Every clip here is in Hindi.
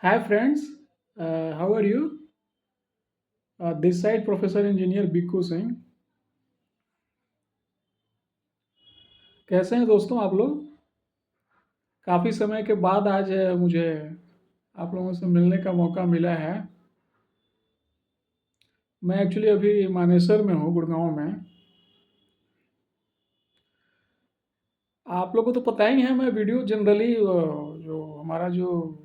Hi friends, how are you? This side Professor Engineer Bikku Singh. कैसे हैं दोस्तों आप लोग? काफ़ी समय के बाद आज मुझे आप लोगों से मिलने का मौका मिला है। मैं एक्चुअली अभी मानेसर में हूँ, गुड़गांव में। आप लोगों को तो पता ही है, मैं वीडियो जनरली जो हमारा जो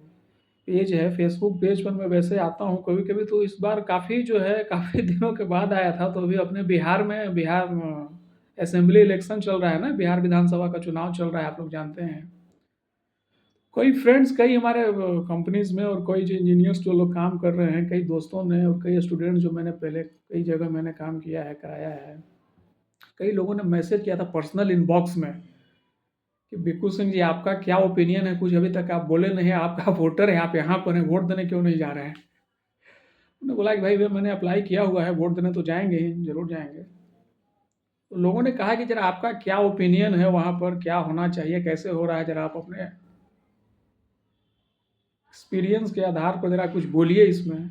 पेज है, फेसबुक पेज पर मैं वैसे आता हूँ कभी-कभी। तो इस बार काफ़ी जो है काफ़ी दिनों के बाद आया था। तो अभी अपने बिहार असेंबली इलेक्शन चल रहा है ना, बिहार विधानसभा का चुनाव चल रहा है, आप लोग जानते हैं। कई फ्रेंड्स, कई हमारे कंपनीज में और कई जो इंजीनियर्स जो लोग काम कर रहे हैं, कई दोस्तों ने और कई स्टूडेंट्स जो मैंने पहले कई जगह मैंने काम किया है, कराया है। कई लोगों ने मैसेज किया था पर्सनल इनबॉक्स में कि बिक्कू सिंह जी, आपका क्या ओपिनियन है, कुछ अभी तक आप बोले नहीं, आपका वोटर है, आप यहाँ पर हैं, वोट देने क्यों नहीं जा रहे हैं। उन्होंने बोला कि भाई मैंने अप्लाई किया हुआ है, वोट देने तो जाएंगे ही, जरूर जाएंगे। तो लोगों ने कहा कि जरा आपका क्या ओपिनियन है, वहाँ पर क्या होना चाहिए, कैसे हो रहा है, जरा आप अपने एक्सपीरियंस के आधार पर जरा कुछ बोलिए इसमें।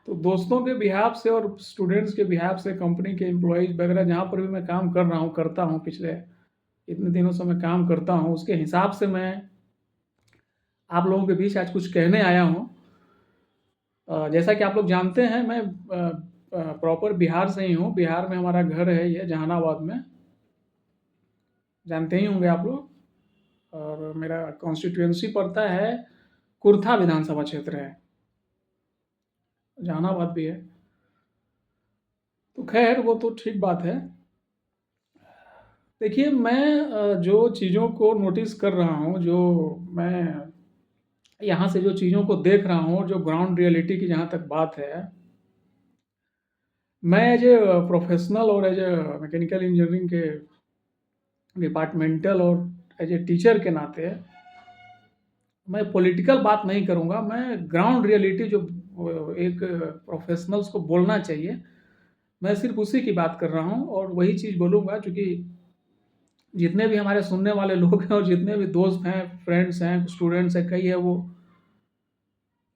तो दोस्तों के बिहाफ से और स्टूडेंट्स के बिहाफ से, कंपनी के एम्प्लॉयज़ वगैरह जहाँ पर भी मैं काम कर रहा हूँ, करता हूँ, पिछले इतने दिनों से मैं काम करता हूँ, उसके हिसाब से मैं आप लोगों के बीच आज कुछ कहने आया हूँ। जैसा कि आप लोग जानते हैं, मैं प्रॉपर बिहार से ही हूँ। बिहार में हमारा घर है, ये जहानाबाद में, जानते ही होंगे आप लोग। और मेरा कॉन्स्टिट्यूएंसी पड़ता है, कुर्था विधानसभा क्षेत्र है, जहानाबाद भी है। तो खैर वो तो ठीक बात है। देखिए, मैं जो चीज़ों को नोटिस कर रहा हूँ, जो मैं यहाँ से जो चीज़ों को देख रहा हूँ, जो ग्राउंड रियलिटी की जहाँ तक बात है, मैं एज ए प्रोफेशनल और एज ए मैकेनिकल इंजीनियरिंग के डिपार्टमेंटल और एज ए टीचर के नाते मैं पॉलिटिकल बात नहीं करूँगा। मैं ग्राउंड रियलिटी जो एक प्रोफेशनल्स को बोलना चाहिए, मैं सिर्फ उसी की बात कर रहा हूँ और वही चीज़ बोलूँगा। क्योंकि जितने भी हमारे सुनने वाले लोग हैं और जितने भी दोस्त हैं, फ्रेंड्स हैं, स्टूडेंट्स हैं, कई है वो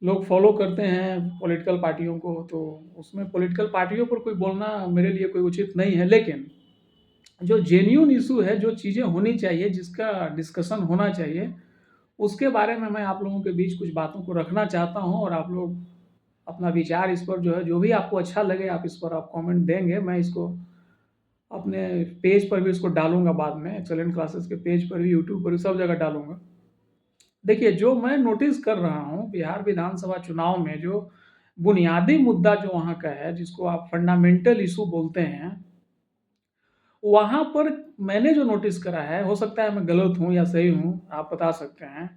लोग फॉलो करते हैं पॉलिटिकल पार्टियों को। तो उसमें पॉलिटिकल पार्टियों पर कोई बोलना मेरे लिए कोई उचित नहीं है। लेकिन जो जेन्युइन इशू है, जो चीज़ें होनी चाहिए, जिसका डिस्कशन होना चाहिए, उसके बारे में मैं आप लोगों के बीच कुछ बातों को रखना चाहता हूँ। और आप लोग अपना विचार इस पर जो है, जो भी आपको अच्छा लगे, आप इस पर आप कमेंट देंगे। मैं इसको अपने पेज पर भी इसको डालूँगा बाद में, एक्सेलेंट क्लासेस के पेज पर भी, यूट्यूब पर भी, सब जगह डालूँगा। देखिए, जो मैं नोटिस कर रहा हूँ बिहार विधानसभा चुनाव में, जो बुनियादी मुद्दा जो वहाँ का है, जिसको आप फंडामेंटल इश्यू बोलते हैं, वहाँ पर मैंने जो नोटिस करा है, हो सकता है मैं गलत हूँ या सही हूँ, आप बता सकते हैं।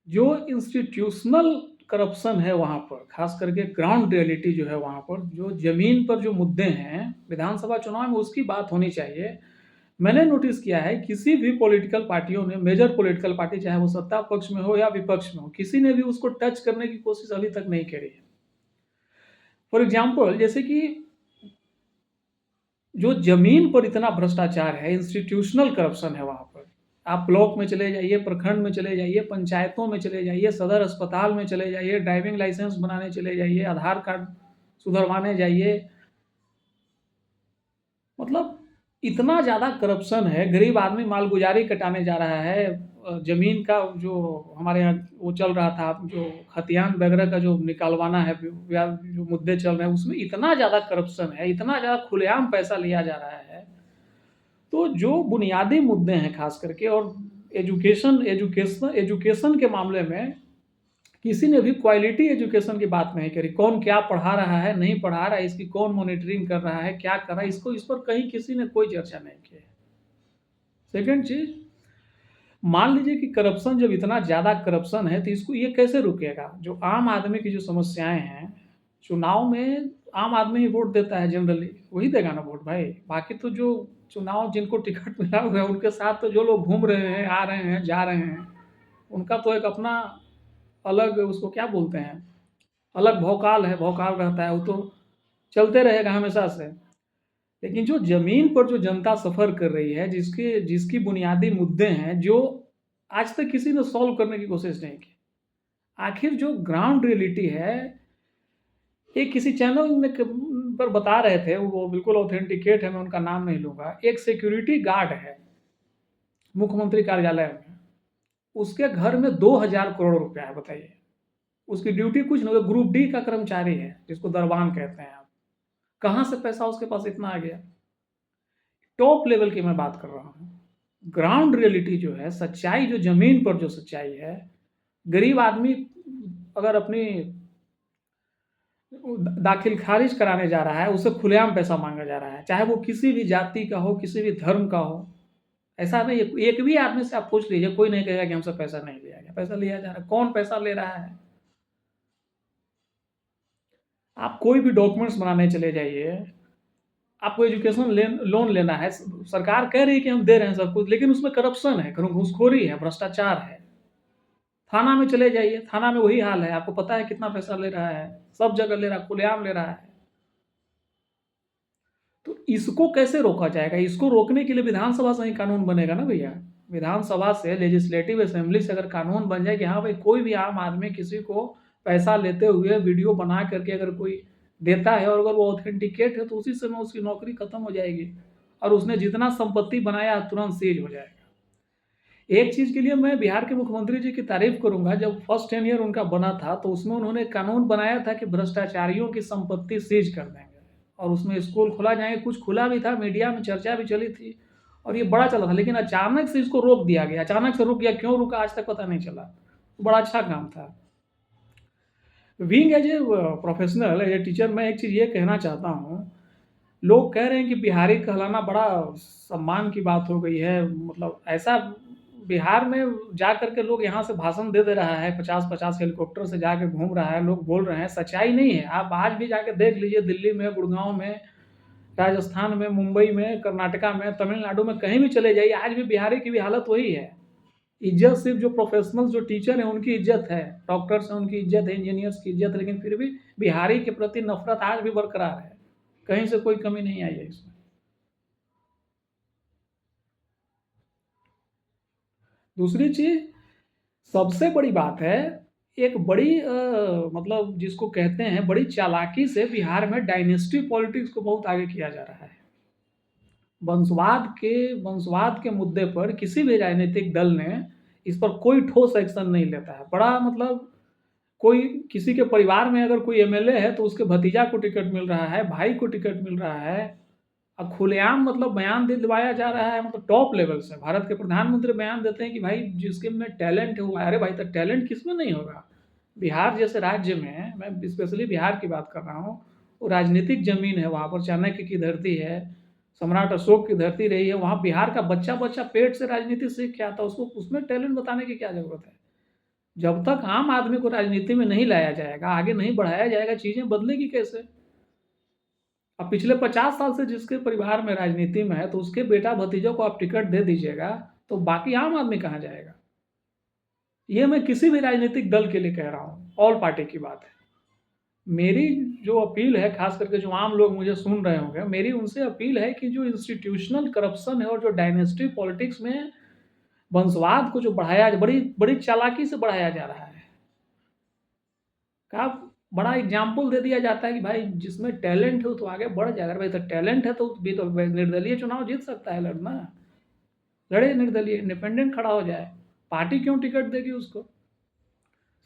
जो इंस्टीट्यूशनल करप्शन है वहाँ पर, खास करके ग्राउंड रियलिटी जो है वहाँ पर, जो ज़मीन पर जो मुद्दे हैं, विधानसभा चुनाव में उसकी बात होनी चाहिए। मैंने नोटिस किया है, किसी भी पॉलिटिकल पार्टियों ने, मेजर पॉलिटिकल पार्टी, चाहे वो सत्ता पक्ष में हो या विपक्ष में हो, किसी ने भी उसको टच करने की कोशिश अभी तक नहीं करी है। फॉर एग्जाम्पल, जैसे कि जो ज़मीन पर इतना भ्रष्टाचार है, इंस्टीट्यूशनल करप्शन है वहाँ पर। आप ब्लॉक में चले जाइए, प्रखंड में चले जाइए, पंचायतों में चले जाइए, सदर अस्पताल में चले जाइए, ड्राइविंग लाइसेंस बनाने चले जाइए, आधार कार्ड सुधरवाने जाइए। मतलब इतना ज़्यादा करप्शन है, गरीब आदमी मालगुजारी कटाने जा रहा है। ज़मीन का जो हमारे यहाँ वो चल रहा था, जो खतियान वगैरह का जो निकालवाना है, या जो मुद्दे चल रहे हैं, उसमें इतना ज़्यादा करप्शन है, इतना ज़्यादा खुलेआम पैसा लिया जा रहा है। तो जो बुनियादी मुद्दे हैं खास करके, और एजुकेशन के मामले में किसी ने भी क्वालिटी एजुकेशन की बात नहीं करी। कौन क्या पढ़ा रहा है, नहीं पढ़ा रहा है, इसकी कौन मॉनिटरिंग कर रहा है, क्या कर रहा है, इसको इस पर कहीं किसी ने कोई चर्चा नहीं की है। सेकंड चीज, मान लीजिए कि करप्शन, जब इतना ज़्यादा करप्शन है, तो इसको ये कैसे रुकेगा। जो आम आदमी की जो समस्याएं हैं, चुनाव में आम आदमी ही वोट देता है, जनरली वही देगा ना वोट भाई। बाकी तो जो चुनाव जिनको टिकट मिला हुआ है, उनके साथ तो जो लोग घूम रहे हैं, आ रहे हैं, जा रहे हैं, उनका तो एक अपना अलग, उसको क्या बोलते हैं, अलग भौकाल है, भौकाल रहता है, वो तो चलते रहेगा हमेशा से। लेकिन जो ज़मीन पर जो जनता सफ़र कर रही है, जिसकी बुनियादी मुद्दे हैं, जो आज तक किसी ने सॉल्व करने की कोशिश नहीं की। आखिर जो ग्राउंड रियलिटी है, ये किसी चैनल में पर बता रहे थे, वो बिल्कुल ऑथेंटिकेट है, मैं उनका नाम नहीं लूँगा। एक सिक्योरिटी गार्ड है मुख्यमंत्री कार्यालय में, उसके घर में 2000 करोड़ रुपया है, बताइए। उसकी ड्यूटी कुछ नहीं, ग्रुप डी का कर्मचारी है, जिसको दरबान कहते हैं आप। कहाँ से पैसा उसके पास इतना आ गया? टॉप लेवल की मैं बात कर रहा हूँ। ग्राउंड रियलिटी जो है, सच्चाई जो ज़मीन पर जो सच्चाई है, गरीब आदमी अगर अपनी दाखिल खारिज कराने जा रहा है, उससे खुलेआम पैसा मांगा जा रहा है, चाहे वो किसी भी जाति का हो, किसी भी धर्म का हो। ऐसा नहीं, एक भी आदमी से आप पूछ लीजिए, कोई नहीं कहेगा कि हमसे पैसा नहीं लिया गया। पैसा लिया जा रहा है। कौन पैसा ले रहा है? आप कोई भी डॉक्यूमेंट्स बनाने चले जाइए, आपको एजुकेशन लोन लेना है, सरकार कह रही है कि हम दे रहे हैं सब कुछ, लेकिन उसमें करप्शन है, घूसखोरी है, भ्रष्टाचार है। थाना में चले जाइए, थाना में वही हाल है, आपको पता है कितना पैसा ले रहा है, सब जगह ले रहा है, खुलेआम ले रहा है। तो इसको कैसे रोका जाएगा? इसको रोकने के लिए विधानसभा से ही कानून बनेगा ना भैया। विधानसभा से, लेजिस्लेटिव असेंबली से अगर कानून बन जाए कि हाँ भाई, कोई भी आम आदमी किसी को पैसा लेते हुए वीडियो बना करके अगर कोई देता है और अगर वो ऑथेंटिकेट है, तो उसी समय उसकी नौकरी खत्म हो जाएगी और उसने जितना संपत्ति बनाया तुरंत सीज हो जाएगा। एक चीज़ के लिए मैं बिहार के मुख्यमंत्री जी की तारीफ करूंगा, जब फर्स्ट टेन्योर उनका बना था तो उसमें उन्होंने कानून बनाया था कि भ्रष्टाचारियों की संपत्ति सीज कर देंगे और उसमें स्कूल खुला जाएंगे। कुछ खुला भी था, मीडिया में चर्चा भी चली थी और ये बड़ा चला था, लेकिन अचानक से इसको रोक दिया गया। अचानक से रुक गया, क्यों रुका आज तक पता नहीं चला। बड़ा अच्छा काम था। Being as a professional, as a teacher, मैं एक चीज़ ये कहना चाहता हूँ, लोग कह रहे हैं कि बिहारी कहलाना बड़ा सम्मान की बात हो गई है। मतलब ऐसा बिहार में जा करके लोग यहाँ से भाषण दे रहा है, 50-50 हेलीकॉप्टर से जाके घूम रहा है, लोग बोल रहे हैं, सच्चाई नहीं है। आप आज भी जाके देख लीजिए, दिल्ली में, गुड़गांव में, राजस्थान में, मुंबई में, कर्नाटका में, तमिलनाडु में, कहीं भी चले जाइए, आज भी बिहारी की भी हालत वही है। इज्जत सिर्फ जो प्रोफेशनल जो टीचर हैं उनकी इज्जत है, डॉक्टर्स हैं उनकी इज्जत है, इंजीनियर्स की इज्जत है, लेकिन फिर भी बिहारी के प्रति नफरत आज भी बरकरार है। कहीं से कोई कमी नहीं आई है इसमें। दूसरी चीज़, सबसे बड़ी बात है, एक बड़ी मतलब जिसको कहते हैं बड़ी चालाकी से बिहार में डायनेस्टी पॉलिटिक्स को बहुत आगे किया जा रहा है। वंशवाद के मुद्दे पर किसी भी राजनीतिक दल ने इस पर कोई ठोस एक्शन नहीं लेता है। बड़ा मतलब, कोई किसी के परिवार में अगर कोई एमएलए है तो उसके भतीजा को टिकट मिल रहा है, भाई को टिकट मिल रहा है, अब खुलेआम मतलब बयान दिलवाया जा रहा है, मतलब टॉप लेवल से। भारत के प्रधानमंत्री बयान देते हैं कि भाई जिसके में टैलेंट है वो, अरे भाई तो टैलेंट किसमें नहीं होगा। बिहार जैसे राज्य में, मैं स्पेशली बिहार की बात कर रहा हूँ, वो राजनीतिक जमीन है, वहाँ पर चाणक्य की धरती है, सम्राट अशोक की धरती रही है। वहाँ बिहार का बच्चा बच्चा पेट से राजनीति सीख के आता है, उसको उसमें टैलेंट बताने की क्या जरूरत है। जब तक आम आदमी को राजनीति में नहीं लाया जाएगा, आगे नहीं बढ़ाया जाएगा, चीजें बदलेगी कैसे? अब पिछले 50 साल से जिसके परिवार में राजनीति में है, तो उसके बेटा भतीजों को आप टिकट दे दीजिएगा, तो बाकी आम आदमी कहाँ जाएगा? ये मैं किसी भी राजनीतिक दल के लिए कह रहा हूँ, ऑल पार्टी की बात है। मेरी जो अपील है, खास करके जो आम लोग मुझे सुन रहे होंगे, मेरी उनसे अपील है कि जो इंस्टीट्यूशनल करप्शन है और जो डायनेस्टी पॉलिटिक्स में वंशवाद को जो बढ़ाया, बड़ी बड़ी चालाकी से बढ़ाया जा रहा है, का बड़ा एग्जाम्पल दे दिया जाता है कि भाई जिसमें टैलेंट है वो तो आगे बढ़ जाएगा। भाई तो टैलेंट है तो भी तो निर्दलीय चुनाव जीत सकता है, लड़ना, लड़े निर्दलीय, इंडिपेंडेंट खड़ा हो जाए, पार्टी क्यों टिकट देगी उसको?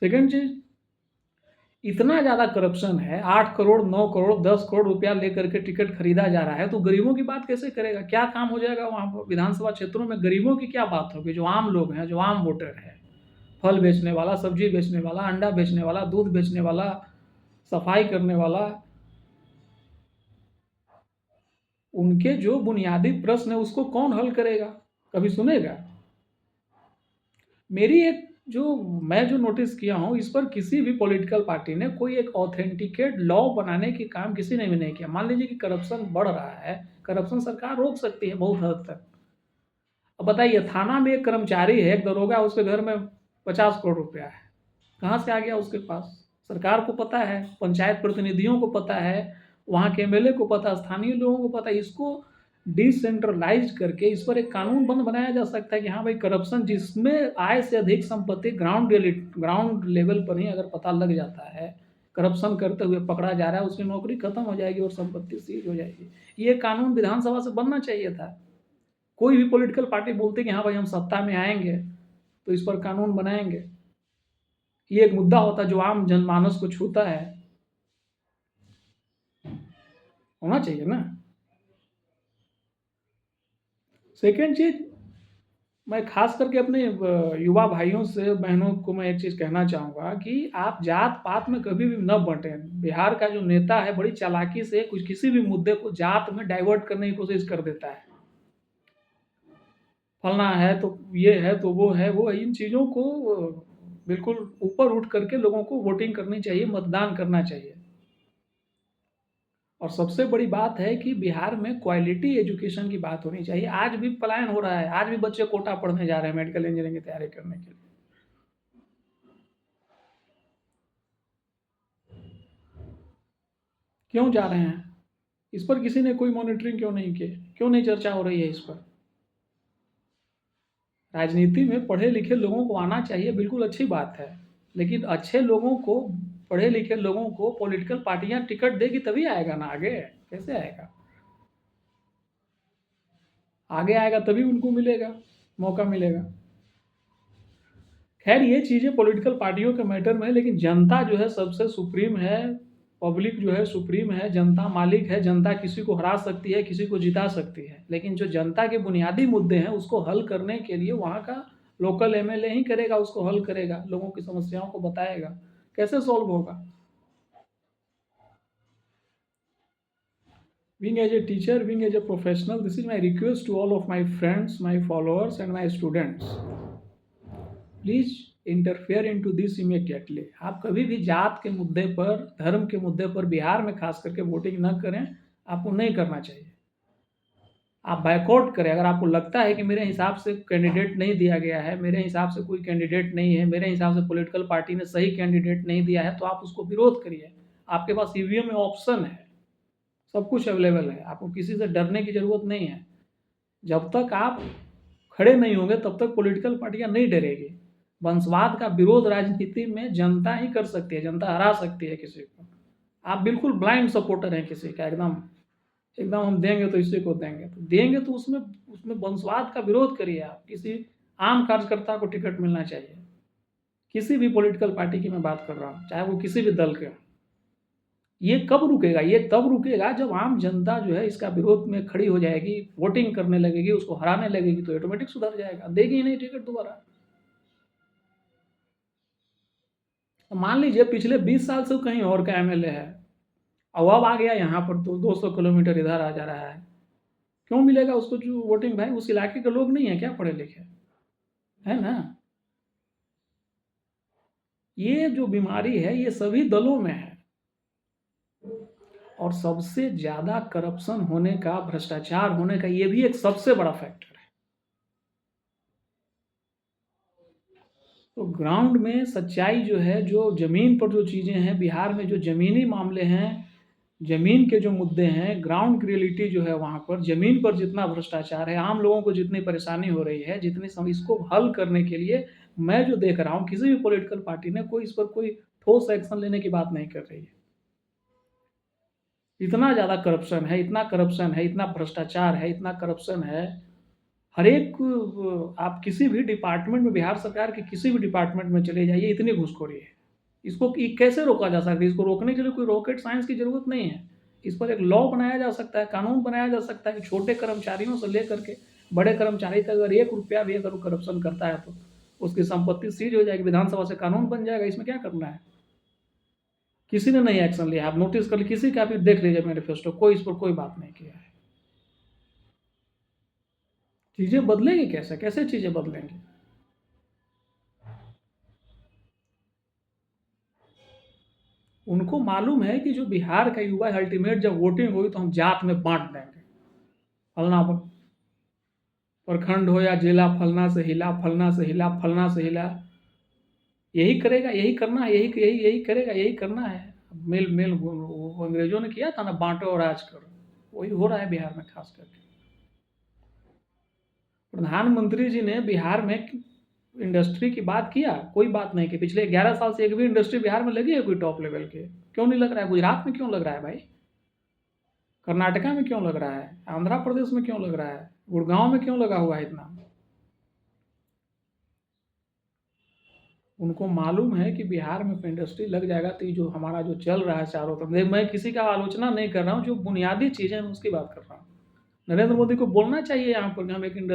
सेकंड चीज, इतना ज़्यादा करप्शन है, 8 करोड़, 9 करोड़, 10 करोड़ रुपया लेकर के टिकट खरीदा जा रहा है, तो गरीबों की बात कैसे करेगा? क्या काम हो जाएगा वहाँ पर विधानसभा क्षेत्रों में? गरीबों की क्या बात होगी? जो आम लोग हैं, जो आम वोटर हैं, फल बेचने वाला, सब्जी बेचने वाला, अंडा बेचने वाला, दूध बेचने वाला, सफाई करने वाला, उनके जो बुनियादी प्रश्न है उसको कौन हल करेगा? कभी सुनेगा? मेरी एक जो मैं जो नोटिस किया हूँ, इस पर किसी भी पॉलिटिकल पार्टी ने कोई एक ऑथेंटिकेट लॉ बनाने की काम किसी ने भी नहीं किया। मान लीजिए कि करप्शन बढ़ रहा है, करप्शन सरकार रोक सकती है बहुत हद तक। अब बताइए, थाना में एक कर्मचारी है, एक दरोगा, उसके घर में 50 करोड़ रुपया है, कहाँ से आ गया उसके पास? सरकार को पता है, पंचायत प्रतिनिधियों को पता है, वहाँ के एमएलए को पता है, स्थानीय लोगों को पता है। इसको डिसेंट्रलाइज्ड करके इस पर एक कानून बनाया जा सकता है कि हाँ भाई, करप्शन जिसमें आय से अधिक संपत्ति ग्राउंड लेवल पर ही अगर पता लग जाता है, करप्शन करते हुए पकड़ा जा रहा है, उसकी नौकरी खत्म हो जाएगी और संपत्ति सीज हो जाएगी। ये कानून विधानसभा से बनना चाहिए था। कोई भी पॉलिटिकल पार्टी बोलती कि हाँ भाई, हम सत्ता में आएंगे तो इस पर कानून बनाएंगे, ये एक मुद्दा होता जो आम जनमानस को छूता है, होना चाहिए ना। सेकेंड चीज, मैं खास करके अपने युवा भाइयों से बहनों को मैं एक चीज़ कहना चाहूँगा कि आप जात पात में कभी भी न बंटें। बिहार का जो नेता है बड़ी चालाकी से कुछ किसी भी मुद्दे को जात में डाइवर्ट करने की कोशिश कर देता है। फलना है तो ये है तो वो है, वो इन चीज़ों को बिल्कुल ऊपर उठ करके लोगों को वोटिंग करनी चाहिए, मतदान करना चाहिए। और सबसे बड़ी बात है कि बिहार में क्वालिटी एजुकेशन की बात होनी चाहिए। आज भी पलायन हो रहा है, आज भी बच्चे कोटा पढ़ने जा रहे हैं मेडिकल इंजीनियरिंग की तैयारी करने के लिए। क्यों जा रहे हैं? इस पर किसी ने कोई मॉनिटरिंग क्यों नहीं की? क्यों नहीं चर्चा हो रही है इस पर? राजनीति में पढ़े लिखे लोगों को आना चाहिए, बिल्कुल अच्छी बात है, लेकिन अच्छे लोगों को, पढ़े लिखे लोगों को पॉलिटिकल पार्टियां टिकट देगी तभी आएगा ना आगे। कैसे आएगा? आगे आएगा तभी उनको मिलेगा, मौका मिलेगा। खैर, ये चीज़ें पॉलिटिकल पार्टियों के मैटर में है, लेकिन जनता जो है सबसे सुप्रीम है। पब्लिक जो है सुप्रीम है, जनता मालिक है। जनता किसी को हरा सकती है, किसी को जिता सकती है, लेकिन जो जनता के बुनियादी मुद्दे हैं उसको हल करने के लिए वहाँ का लोकल एमएलए ही करेगा, उसको हल करेगा, लोगों की समस्याओं को बताएगा। कैसे सॉल्व होगा? Being as a teacher, being as a professional, this is my request to all of my friends, my followers and my students. Please interfere into this immediately. आप कभी भी जात के मुद्दे पर, धर्म के मुद्दे पर बिहार में खास करके वोटिंग न करें, आपको नहीं करना चाहिए। आप बायकॉट करें। अगर आपको लगता है कि मेरे हिसाब से कैंडिडेट नहीं दिया गया है, मेरे हिसाब से कोई कैंडिडेट नहीं है, मेरे हिसाब से पॉलिटिकल पार्टी ने सही कैंडिडेट नहीं दिया है, तो आप उसको विरोध करिए। आपके पास ईवीएम में ऑप्शन है, सब कुछ अवेलेबल है, आपको किसी से डरने की ज़रूरत नहीं है। जब तक आप खड़े नहीं होंगे तब तक पॉलिटिकल पार्टियां नहीं डरेगी। वंशवाद का विरोध राजनीति में जनता ही कर सकती है, जनता हरा सकती है किसी को। आप बिल्कुल ब्लाइंड सपोर्टर हैं किसी का, एकदम एकदम हम देंगे तो इसी को देंगे, तो देंगे तो उसमें उसमें वंशवाद का विरोध करिए। आप किसी आम कार्यकर्ता को टिकट मिलना चाहिए, किसी भी पॉलिटिकल पार्टी की मैं बात कर रहा हूँ, चाहे वो किसी भी दल के। ये कब रुकेगा? ये तब रुकेगा जब आम जनता जो है इसका विरोध में खड़ी हो जाएगी, वोटिंग करने लगेगी, उसको हराने लगेगी, तो ऑटोमेटिक सुधर जाएगा। देगी ही नहीं टिकट दोबारा। मान लीजिए पिछले 20 साल से कहीं और का एमएलए है, और अब आ गया यहाँ पर तो 200 किलोमीटर इधर आ जा रहा है, क्यों मिलेगा उसको जो वोटिंग? भाई उस इलाके के लोग नहीं है क्या पढ़े लिखे? है ना। ये जो बीमारी है ये सभी दलों में है, और सबसे ज्यादा करप्शन होने का, भ्रष्टाचार होने का ये भी एक सबसे बड़ा फैक्टर है। तो ग्राउंड में सच्चाई जो है, जो जमीन पर जो चीजें हैं, बिहार में जो जमीनी मामले हैं, जमीन के जो मुद्दे हैं, ग्राउंड की रियलिटी जो है, वहाँ पर जमीन पर जितना भ्रष्टाचार है, आम लोगों को जितनी परेशानी हो रही है, जितनी इसको हल करने के लिए मैं जो देख रहा हूँ, किसी भी पॉलिटिकल पार्टी ने कोई इस पर कोई ठोस एक्शन लेने की बात नहीं कर रही है। इतना ज़्यादा करप्शन है, इतना करप्शन है, इतना भ्रष्टाचार है, इतना करप्शन है। हर एक आप किसी भी डिपार्टमेंट में, बिहार सरकार के किसी भी डिपार्टमेंट में चले जाइए, इतनी घूसखोरी है। इसको कैसे रोका जा सकता है? इसको रोकने के लिए कोई रॉकेट साइंस की ज़रूरत नहीं है। इस पर एक लॉ बनाया जा सकता है, कानून बनाया जा सकता है कि छोटे कर्मचारियों से लेकर के बड़े कर्मचारी तक अगर ₹1 भी अगर करप्शन करता है तो उसकी संपत्ति सीज हो जाएगी। विधानसभा से कानून बन जाएगा। इसमें क्या करना है? किसी ने नहीं एक्शन लिया। आप नोटिस कर लीजिए, किसी का भी देख लीजिए मैनिफेस्टो, कोई इस पर कोई बात नहीं किया है। चीज़ें बदलेंगी कैसे? कैसे चीज़ें बदलेंगी? उनको मालूम है कि जो बिहार का युवा है, अल्टीमेट जब वोटिंग होगी तो हम जात में बांट देंगे। फलना प्रखंड हो या जिला, फलना से हिला, फलना से हिला, फलना से हिला, यही करेगा, यही करना है, यही यही यही करेगा, यही करना है। मेल मेल वो अंग्रेजों ने किया था ना, बांटो और राज करो, वही हो रहा है बिहार में खास करके। प्रधानमंत्री जी ने बिहार में इंडस्ट्री की बात किया? कोई बात नहीं की। पिछले 11 साल से एक भी इंडस्ट्री बिहार में लगी है कोई टॉप लेवल के? क्यों नहीं लग रहा है? गुजरात में क्यों लग रहा है भाई? कर्नाटका में क्यों लग रहा है? आंध्र प्रदेश में क्यों लग रहा है? गुड़गांव में क्यों लगा हुआ है इतना? उनको मालूम है कि बिहार में इंडस्ट्री लग जाएगा तो ये जो हमारा जो चल रहा है चारों तरफ, मैं किसी का आलोचना नहीं कर रहा हूँ, जो बुनियादी चीज़ें हैं मैं उसकी बात कर रहा हूँ। नरेंद्र मोदी को बोलना चाहिए यहाँ पर कि हम एक इंडस्ट्री